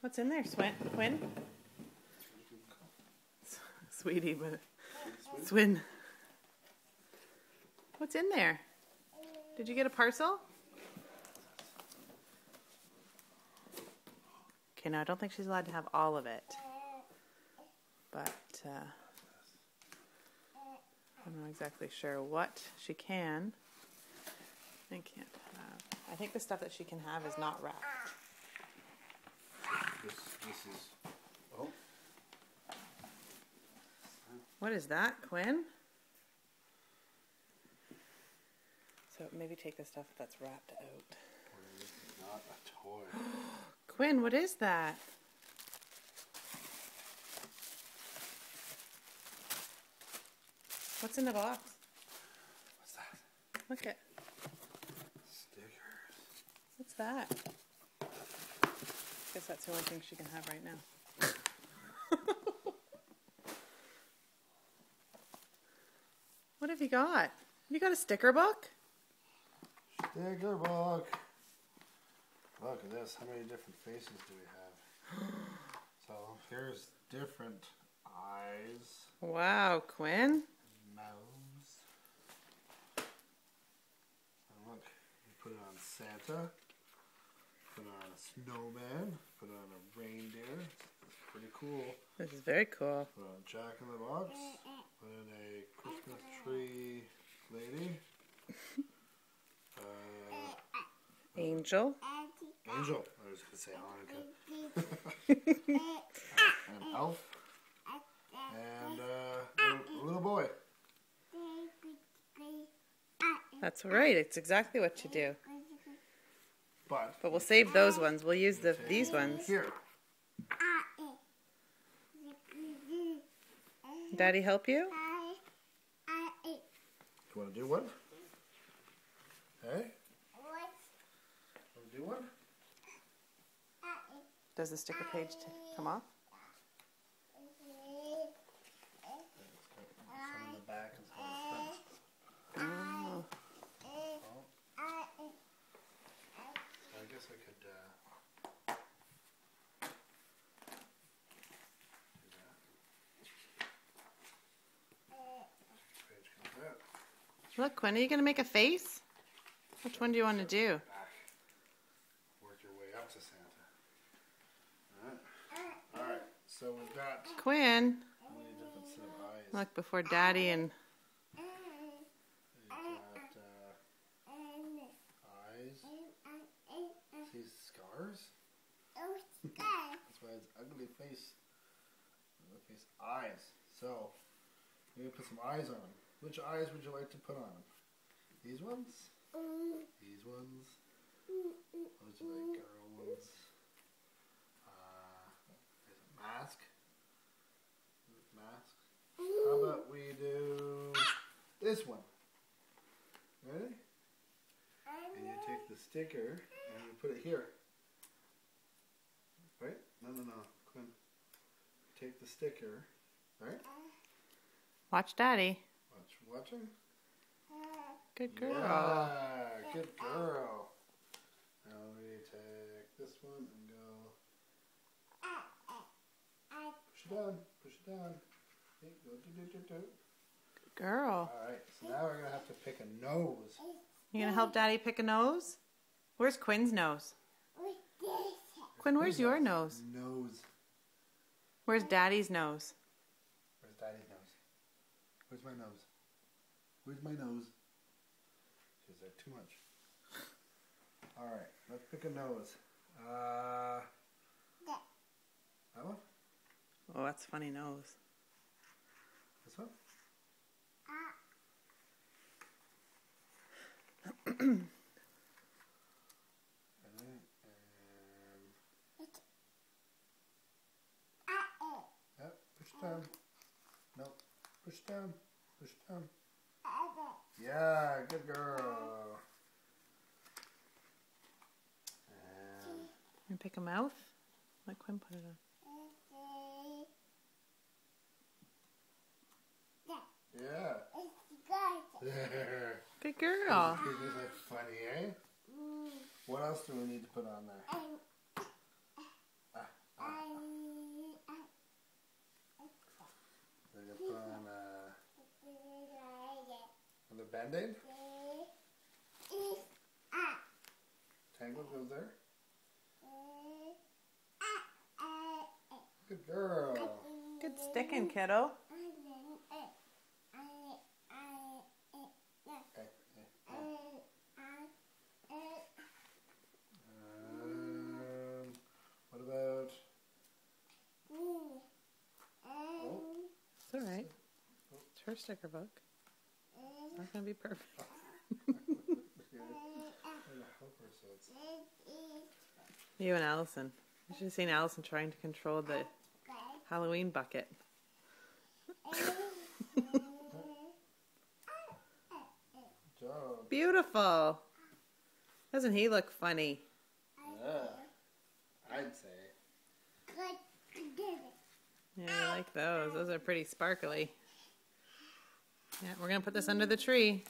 What's in there, Quinn? Sweetie, but Swin. What's in there? Did you get a parcel? Okay, no, I don't think she's allowed to have all of it. But I'm not exactly sure what she can and can't have. I think the stuff that she can have is not wrapped. This is... Oh. What is that, Quinn? So maybe take the stuff that's wrapped out. This is not a toy. Quinn, what is that? What's in the box? What's that? Look at. Stickers. What's that? Guess that's the only thing she can have right now. What have you got? You got a sticker book? Sticker book. Look at this. How many different faces do we have? So here's different eyes. Wow, Quinn. Nose. And look, you put it on Santa. Put it on a snowman. Put it on a reindeer. It's pretty cool. This is very cool. Put on Jack in the Box. Put in a Christmas tree lady. Angel. Angel. I was going to say Hanukkah. An elf. And a little boy. That's right. It's exactly what you do. But we'll save those ones. We'll use these ones. Here. Daddy help you? Do you want to do one? Hey? Want to do one? Does the sticker page come off? Some in the back and some in the front. Oh. I guess I could do that. Page comes out. Look, Quinn, are you going to make a face? Which one do you want to do? Back. Work your way up to Santa. Alright, so we've got Quinn, how many different set of eyes? look, before Daddy and... You've got eyes. See scars? That's why it's ugly face. Ugly face eyes. So, we're going to put some eyes on them. Which eyes would you like to put on them? These ones? These ones? Those are like girl ones. There's a mask. Mask. How about we do this one? Ready? And you take the sticker and you put it here. Right? No. Quinn. Take the sticker. Right? Watch Daddy. Watching? Good girl. Yeah, good girl. Now we take this one and go. Push it down. Push it down. Okay, go do. Good girl. Alright, so now we're going to have to pick a nose. You going to help Daddy pick a nose? Where's Quinn's nose? Quinn, where's your nose? Nose. Where's Daddy's nose? Where's Daddy's nose? Where's my nose? Where's my nose? Is there too much? Alright, let's pick a nose. That one? Oh, that's a funny nose. This one? Yep, push down. No, push down. Push down. Yeah, good girl. And You pick a mouth? Let Quinn put it on. yeah. Good girl. Isn't it funny, eh? What else do we need to put on there? Band-Aid? Tangled goes there? Good girl. Good sticking, kiddo. What about... It's alright. It's her sticker book. It's not going to be perfect. You and Allison. You should have seen Allison trying to control the Halloween bucket. Job. Beautiful. Doesn't he look funny? Yeah, I'd say. Yeah, I like those. Those are pretty sparkly. Yeah, we're going to put this under the tree.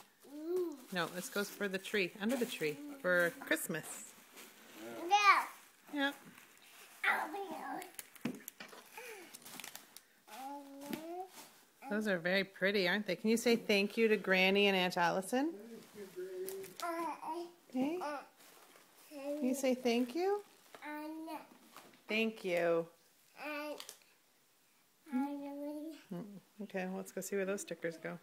No, this goes for the tree. Under the tree. For Christmas. Yeah. Those are very pretty, aren't they? Can you say thank you to Granny and Aunt Allison? Okay. Can you say thank you? Thank you. Okay, let's go see where those stickers go.